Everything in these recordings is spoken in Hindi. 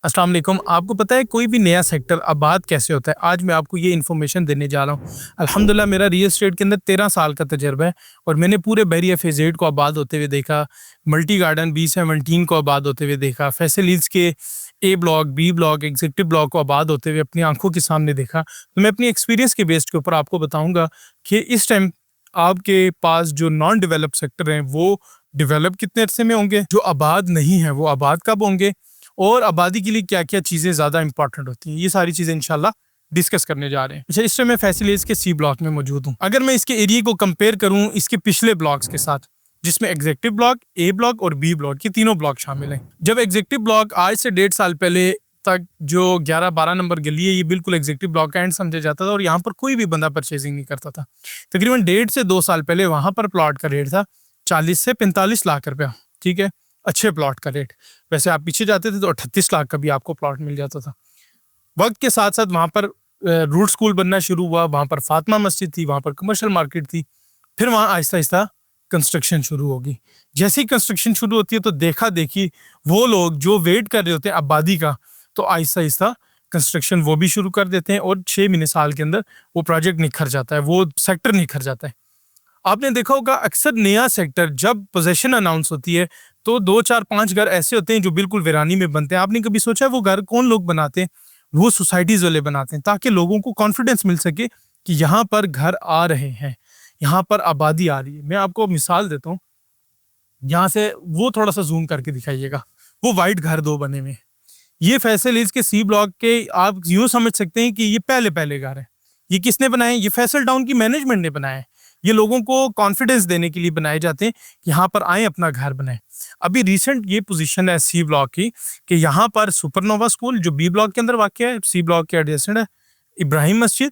अस्सलाम वालेकुम। आपको पता है कोई भी नया सेक्टर आबाद कैसे होता है? आज मैं आपको ये इन्फॉर्मेशन देने जा रहा हूँ। अल्हम्दुलिल्लाह मेरा रियल एस्टेट के अंदर 13 साल का तजुर्बा है और मैंने पूरे बहरिया फेज़ 8 को आबाद होते हुए देखा, मल्टी गार्डन B17 को आबाद होते हुए देखा, फैसल हिल्स के A block, B block, executive block को आबाद होते हुए अपनी आंखों के सामने देखा। तो मैं अपनी एक्सपीरियंस के बेस के ऊपर आपको बताऊँगा कि इस टाइम आपके पास जो नॉन डेवलप सेक्टर हैं वो डेवलप कितने अरसे में होंगे, जो आबाद नहीं है वो आबाद कब होंगे और आबादी के लिए क्या-क्या चीज़ें ज़्यादा इंपॉर्टेंट होती हैं। ये सारी चीज़ें इंशाल्लाह डिस्कस करने जा रहे हैं। अच्छा, इस टाइम मैं फैसल हिल्स के सी ब्लॉक में मौजूद हूँ। अगर मैं इसके एरिया को कंपेयर करूँ इसके पिछले ब्लॉक्स के साथ, जिसमें एग्जीक्यूटिव ब्लॉक, ए ब्लॉक और बी ब्लॉक, ये तीनों ब्लॉक शामिल हैं। जब एग्जीक्यूटिव ब्लॉक आज से 1.5 साल पहले तक जो 11-12 नंबर गली है, ये बिल्कुल एग्जीक्यूटिव ब्लॉक का एंड समझा जाता था और यहाँ पर कोई भी बंदा परचेजिंग नहीं करता था। तकरीबन 1.5 से 2 साल पहले वहाँ पर प्लॉट का रेट था 40 से 45 लाख रुपया। ठीक है, अच्छे प्लॉट का रेट। वैसे आप पीछे जाते थे तो 38 लाख का भी आपको प्लॉट मिल जाता था। वक्त के साथ साथ वहाँ पर रूट स्कूल बनना शुरू हुआ, वहाँ पर फातिमा मस्जिद थी, वहाँ पर कमर्शियल मार्केट थी। फिर वहाँ आहिस्ता आहिस्ता कंस्ट्रक्शन शुरू होगी। जैसे ही कंस्ट्रक्शन शुरू होती है तो देखा देखी वो लोग जो वेट कर रहे होते हैं आबादी का, तो आहिस्ता आहिस्ता कंस्ट्रक्शन वो भी शुरू कर देते हैं और 6 महीने साल के अंदर वो प्रोजेक्ट निखर जाता है, वो सेक्टर निखर जाता है। आपने देखा होगा अक्सर नया सेक्टर जब पोजीशन अनाउंस होती है तो 2-4-5 घर ऐसे होते हैं जो बिल्कुल वीरानी में बनते हैं। आपने कभी सोचा है वो घर कौन लोग बनाते हैं? वो सोसाइटीज वाले बनाते हैं ताकि लोगों को कॉन्फिडेंस मिल सके कि यहाँ पर घर आ रहे हैं, यहाँ पर आबादी आ रही है। मैं आपको मिसाल देता हूँ, यहाँ से वो थोड़ा सा जूम करके दिखाइएगा, वो वाइट घर 2 बने हुए हैं। ये फैसल हिल्स के सी ब्लॉक के आप यूं समझ सकते हैं कि ये पहले पहले घर है। ये किसने बनाए? ये फैसल टाउन की मैनेजमेंट ने बनाया है। ये लोगों को कॉन्फिडेंस देने के लिए बनाए जाते हैं कि यहाँ पर आए, अपना घर बनाए। अभी रिसेंट ये पोजीशन है सी ब्लॉक की कि यहाँ पर सुपरनोवा स्कूल जो बी ब्लॉक के अंदर वाक़ है, सी ब्लॉक के एडजेसेंट है, इब्राहिम मस्जिद,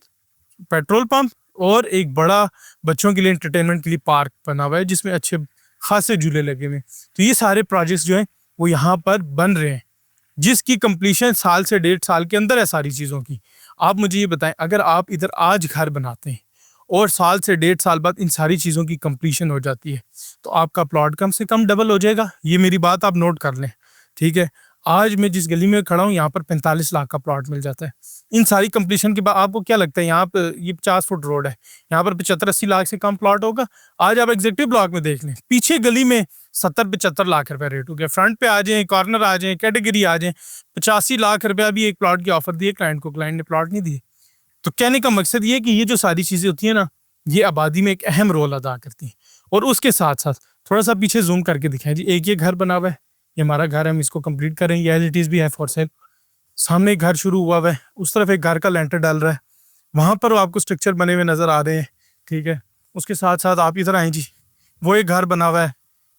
पेट्रोल पंप और एक बड़ा बच्चों के लिए एंटरटेनमेंट के लिए पार्क बना हुआ है जिसमें अच्छे खासे झूले लगे हुए हैं। तो ये सारे प्रोजेक्ट्स जो हैं वो यहाँ पर बन रहे हैं, जिसकी कंप्लीशन साल से 1.5 साल के अंदर है सारी चीज़ों की। आप मुझे ये बताएं, अगर आप इधर आज घर बनाते हैं और साल से 1.5 साल बाद इन सारी चीज़ों की कंप्लीशन हो जाती है तो आपका प्लॉट कम से कम डबल हो जाएगा। ये मेरी बात आप नोट कर लें, ठीक है। आज मैं जिस गली में खड़ा हूँ यहाँ पर 45 लाख का प्लॉट मिल जाता है इन सारी कंप्लीशन के बाद। आपको क्या लगता है यहाँ पर ये 50 फुट रोड है, यहाँ पर 75-80 लाख से कम प्लॉट होगा? आज आप एग्जीक्यूटिव ब्लॉक में देख लें, पीछे गली में 70-75 लाख रुपया रेट हो गया। फ्रंट पे आ जाए, कॉर्नर आ जाए, कैटेगरी आ जाए, 85 लाख रुपया भी एक प्लॉट की ऑफर दी है क्लाइंट को, क्लाइंट ने प्लॉट नहीं दिए। तो कहने का मकसद ये है कि ये जो सारी चीज़ें होती है ना, ये आबादी में एक अहम रोल अदा करती हैं। और उसके साथ साथ थोड़ा सा पीछे जूम करके दिखाएं जी, एक ये घर बना हुआ है, ये हमारा घर है, हम इसको कंप्लीट करें, ये एज इट इज़ भी है फॉर सेल। सामने एक घर शुरू हुआ हुआ है, उस तरफ एक घर का लेंटर डाल रहा है, वहाँ पर आपको स्ट्रक्चर बने हुए नज़र आ रहे हैं, ठीक है। उसके साथ साथ आप इधर आएँ जी, वो एक घर बना हुआ है,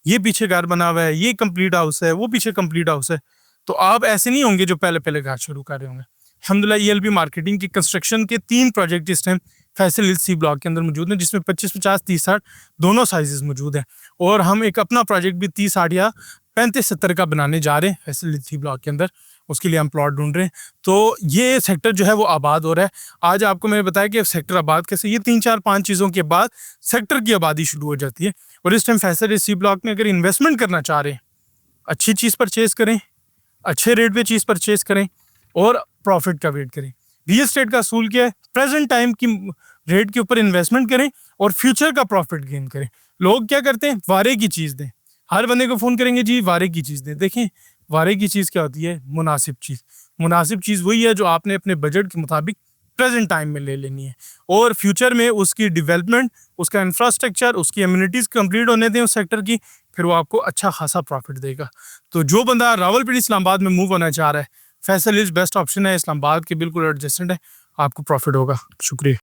ये पीछे घर बना हुआ है, ये कंप्लीट हाउस है, वो पीछे कंप्लीट हाउस है। तो आप ऐसे नहीं होंगे जो पहले पहले घर शुरू कर रहे होंगे। अल्हम्दुलिल्लाह ELB मार्केटिंग की कंस्ट्रक्शन के 3 प्रोजेक्ट इस time Faisal Hills C block के अंदर मौजूद हैं, जिसमें 25-50, 30-60 दोनों साइजेस मौजूद हैं। और हम एक अपना प्रोजेक्ट भी 30-60 या 35-70 का बनाने जा रहे हैं फैसल हिल्स सी ब्लॉक के अंदर, उसके लिए हम प्लॉट ढूंढ रहे हैं। तो ये सेक्टर जो है वो आबाद हो रहा है। आज आपको मैंने बताया कि सेक्टर आबाद कैसे, ये 3-4-5 चीज़ों के बाद सेक्टर की आबादी शुरू हो जाती है। और इस time Faisal Hills C block में अगर इन्वेस्टमेंट करना चाह रहे हैं, अच्छी चीज़ परचेज़ करें, अच्छे रेट पे चीज़ परचेज़ करें और प्रॉफिट का वेट करें। रियल एस्टेट का असूल क्या है? प्रेजेंट टाइम की रेट के ऊपर इन्वेस्टमेंट करें और फ्यूचर का प्रॉफिट गेन करें। लोग क्या करते हैं? वारे की चीज़ दें, हर बंदे को फ़ोन करेंगे जी वारे की चीज़ दें। देखें वारे की चीज़ क्या होती है? मुनासिब चीज़। मुनासिब चीज़ वही है जो आपने अपने बजट के मुताबिक प्रेजेंट टाइम में ले लेनी है और फ्यूचर में उसकी डेवलपमेंट, उसका इंफ्रास्ट्रक्चर, उसकी एमिनिटीज़ कंप्लीट होने दें उस सेक्टर की, फिर वो आपको अच्छा खासा प्रॉफिट देगा। तो जो बंदा रावलपिंडी इस्लामाबाद में मूव होना चाह रहा है, फैसल हिल्स बेस्ट ऑप्शन है, इस्लामाबाद के बिल्कुल एडजेसेंट है, आपको प्रॉफिट होगा। शुक्रिया।